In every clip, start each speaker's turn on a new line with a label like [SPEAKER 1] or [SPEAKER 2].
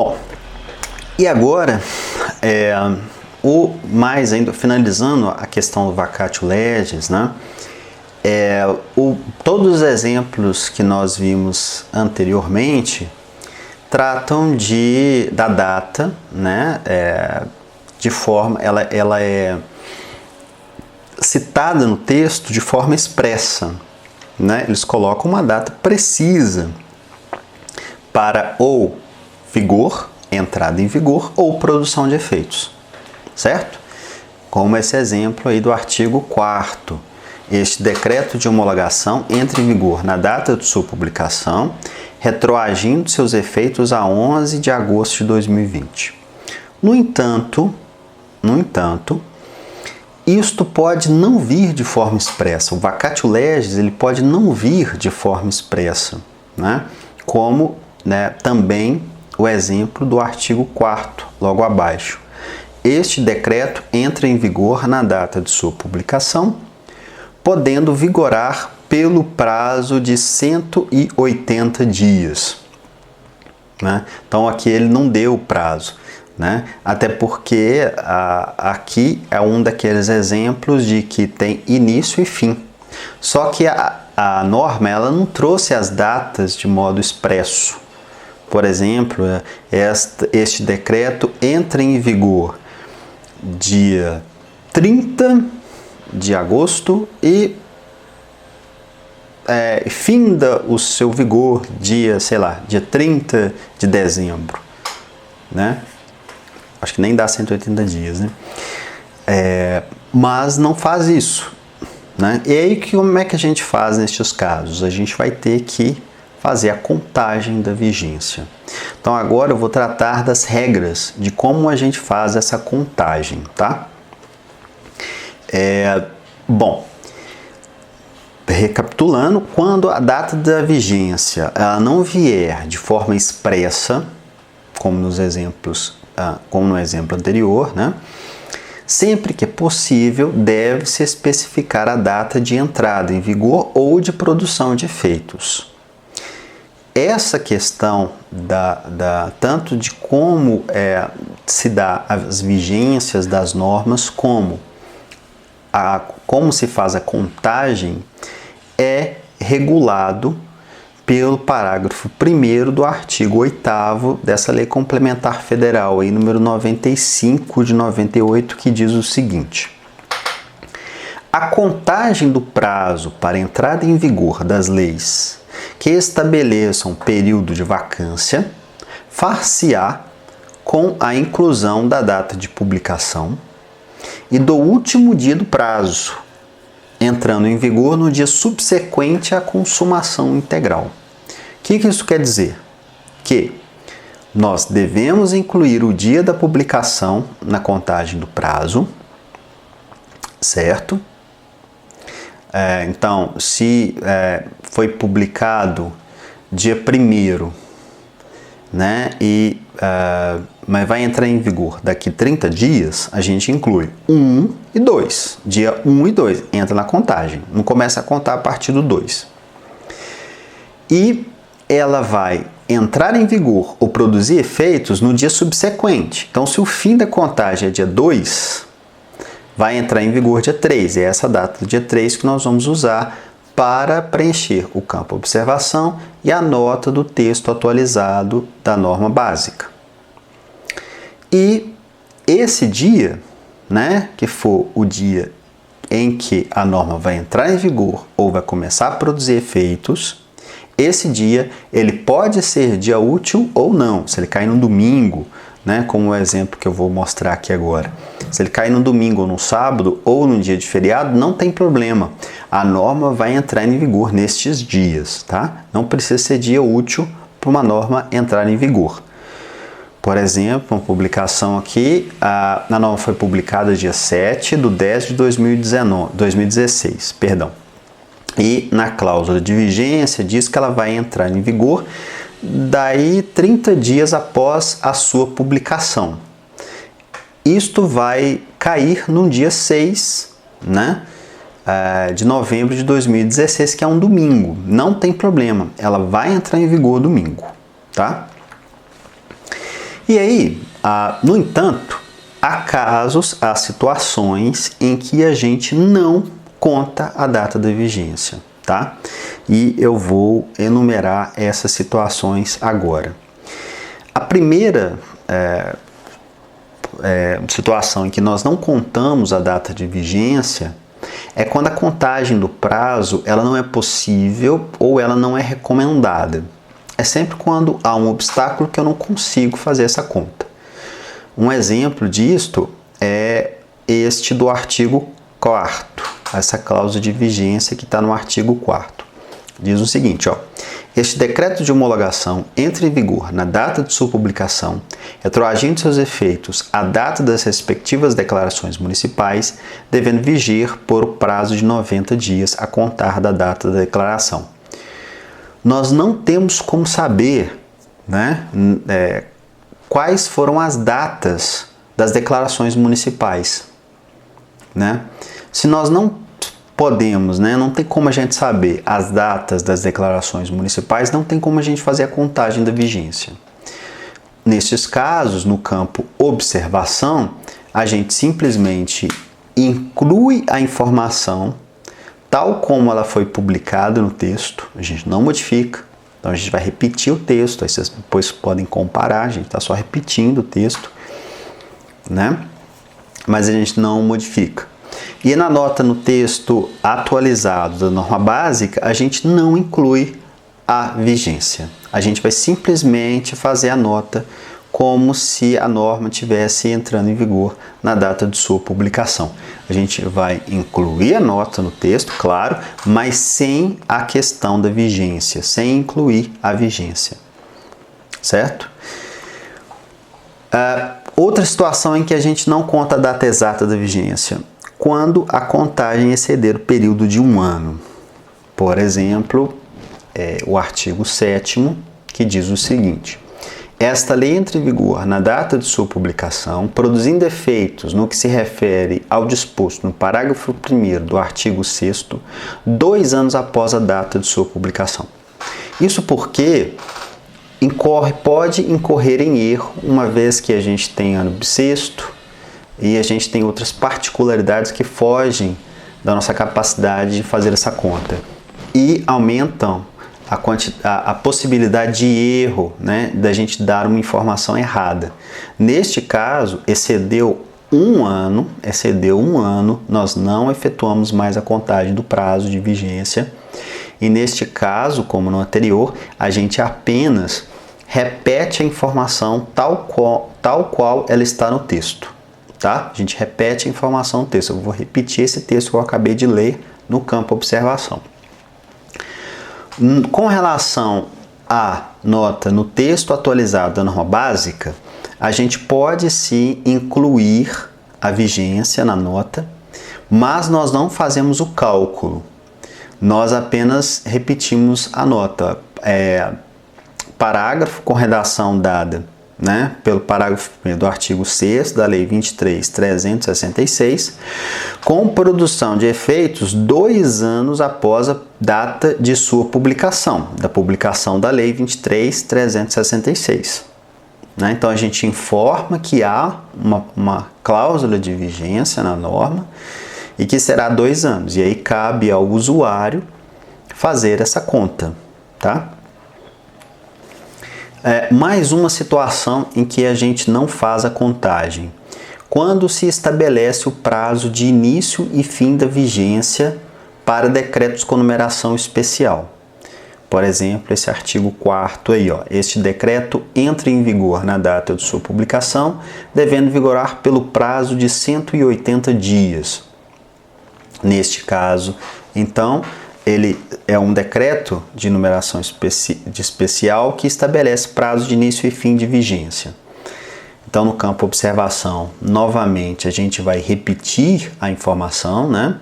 [SPEAKER 1] Bom, e agora, ainda finalizando a questão do vacatio legis, né? Todos os exemplos que nós vimos anteriormente tratam da data, né? De forma, ela é citada no texto de forma expressa, né? Eles colocam uma data precisa para ou vigor, entrada em vigor, ou produção de efeitos, certo? Como esse exemplo aí do artigo 4º. Este decreto de homologação entra em vigor na data de sua publicação, retroagindo seus efeitos a 11 de agosto de 2020. No entanto, isto pode não vir de forma expressa. O vacatio legis ele pode não vir de forma expressa, né? Como, né, também o exemplo do artigo 4º, logo abaixo. Este decreto entra em vigor na data de sua publicação, podendo vigorar pelo prazo de 180 dias. Né? Então aqui ele não deu o prazo, né? Até porque aqui é um daqueles exemplos de que tem início e fim. Só que a norma ela não trouxe as datas de modo expresso. Por exemplo, este decreto entra em vigor dia 30 de agosto e finda o seu vigor dia 30 de dezembro, né? Acho que nem dá 180 dias, né? Mas não faz isso, né? E aí como é que a gente faz nestes casos? A gente vai ter que fazer a contagem da vigência. Então agora eu vou tratar das regras de como a gente faz essa contagem, tá? Bom, recapitulando, quando a data da vigência ela não vier de forma expressa, como no exemplo anterior, né? Sempre que é possível, deve-se especificar a data de entrada em vigor ou de produção de efeitos. Essa questão tanto de como se dá as vigências das normas, como se faz a contagem, é regulado pelo parágrafo 1º do artigo 8º dessa Lei Complementar Federal, aí, número 95 de 98, que diz o seguinte: a contagem do prazo para entrada em vigor das leis que estabeleçam período de vacância far-se-á com a inclusão da data de publicação e do último dia do prazo, entrando em vigor no dia subsequente à consumação integral. O que isso quer dizer? Que nós devemos incluir o dia da publicação na contagem do prazo, certo? Então, se foi publicado dia 1º, né, mas vai entrar em vigor daqui 30 dias, a gente inclui 1 e 2. Dia 1 e 2 entra na contagem, não começa a contar a partir do 2. E ela vai entrar em vigor ou produzir efeitos no dia subsequente. Então, se o fim da contagem é dia 2, vai entrar em vigor dia 3. É essa data do dia 3 que nós vamos usar para preencher o campo observação e a nota do texto atualizado da norma básica. E esse dia, né, que for o dia em que a norma vai entrar em vigor ou vai começar a produzir efeitos, esse dia ele pode ser dia útil ou não. Se ele cair no domingo, né, como o exemplo que eu vou mostrar aqui agora. Se ele cair no domingo ou no sábado ou num dia de feriado, não tem problema. A norma vai entrar em vigor nestes dias, tá? Não precisa ser dia útil para uma norma entrar em vigor. Por exemplo, uma publicação aqui, a norma foi publicada dia 7 de 10 de 2016, perdão. E na cláusula de vigência diz que ela vai entrar em vigor daí 30 dias após a sua publicação. Isto vai cair no dia 6, né, de novembro de 2016, que é um domingo. Não tem problema, ela vai entrar em vigor domingo, tá? E aí, no entanto, há situações em que a gente não conta a data da vigência, tá? E eu vou enumerar essas situações agora. A primeira situação em que nós não contamos a data de vigência é quando a contagem do prazo ela não é possível ou ela não é recomendada. É sempre quando há um obstáculo que eu não consigo fazer essa conta. Um exemplo disto é este do artigo 4º, essa cláusula de vigência que está no artigo 4º. Diz o seguinte, ó: este decreto de homologação entra em vigor na data de sua publicação, retroagindo seus efeitos à data das respectivas declarações municipais, devendo vigir por o prazo de 90 dias a contar da data da declaração. Nós não temos como saber, né, quais foram as datas das declarações municipais, né? Se nós não podemos, né, não tem como a gente saber as datas das declarações municipais, não tem como a gente fazer a contagem da vigência. Nestes casos, no campo observação, a gente simplesmente inclui a informação tal como ela foi publicada no texto, a gente não modifica. Então a gente vai repetir o texto, aí vocês depois podem comparar, a gente está só repetindo o texto, né? Mas a gente não modifica. E na nota no texto atualizado da norma básica, a gente não inclui a vigência. A gente vai simplesmente fazer a nota como se a norma tivesse entrando em vigor na data de sua publicação. A gente vai incluir a nota no texto, claro, mas sem a questão da vigência, sem incluir a vigência, certo? Outra situação em que a gente não conta a data exata da vigência, quando a contagem exceder o período de 1 ano. Por exemplo, o artigo 7º, que diz o seguinte: esta lei entra em vigor na data de sua publicação, produzindo efeitos no que se refere ao disposto no parágrafo 1º do artigo 6º, 2 anos após a data de sua publicação. Isso porque pode incorrer em erro, uma vez que a gente tem ano bissexto e a gente tem outras particularidades que fogem da nossa capacidade de fazer essa conta e aumentam a possibilidade de erro, né, da gente dar uma informação errada. Neste caso, excedeu um ano, nós não efetuamos mais a contagem do prazo de vigência. E neste caso, como no anterior, a gente apenas repete a informação tal qual ela está no texto. Tá? A gente repete a informação no texto. Eu vou repetir esse texto que eu acabei de ler no campo observação. Com relação à nota no texto atualizado da norma básica, a gente pode sim incluir a vigência na nota, mas nós não fazemos o cálculo. Nós apenas repetimos a nota. Parágrafo com redação dada, né, pelo parágrafo 1º do artigo 6º da Lei 23.366, com produção de efeitos 2 anos após a data de sua publicação, da publicação da Lei 23.366. Né? Então a gente informa que há uma cláusula de vigência na norma e que será 2 anos. E aí cabe ao usuário fazer essa conta, tá? Mais uma situação em que a gente não faz a contagem. Quando se estabelece o prazo de início e fim da vigência para decretos com numeração especial. Por exemplo, esse artigo 4º aí, ó, este decreto entra em vigor na data de sua publicação, devendo vigorar pelo prazo de 180 dias. Neste caso, então, ele é um decreto de numeração especial que estabelece prazo de início e fim de vigência. Então, no campo observação, novamente, a gente vai repetir a informação, né?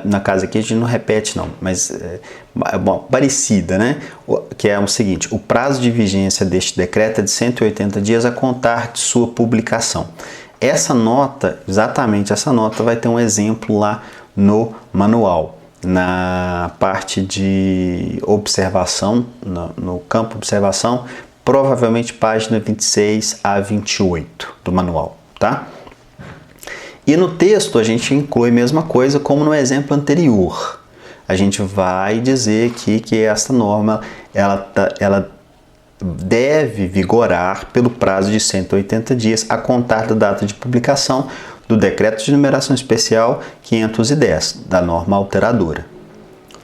[SPEAKER 1] Na casa aqui a gente não repete não, mas parecida, né? Que é o seguinte: o prazo de vigência deste decreto é de 180 dias a contar de sua publicação. Essa nota, exatamente essa nota, vai ter um exemplo lá no manual. Na parte de observação, no campo observação, provavelmente página 26 a 28 do manual, tá? E no texto a gente inclui a mesma coisa como no exemplo anterior. A gente vai dizer aqui que essa norma ela deve vigorar pelo prazo de 180 dias a contar da data de publicação do Decreto de Numeração Especial 510, da norma alteradora,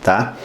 [SPEAKER 1] tá?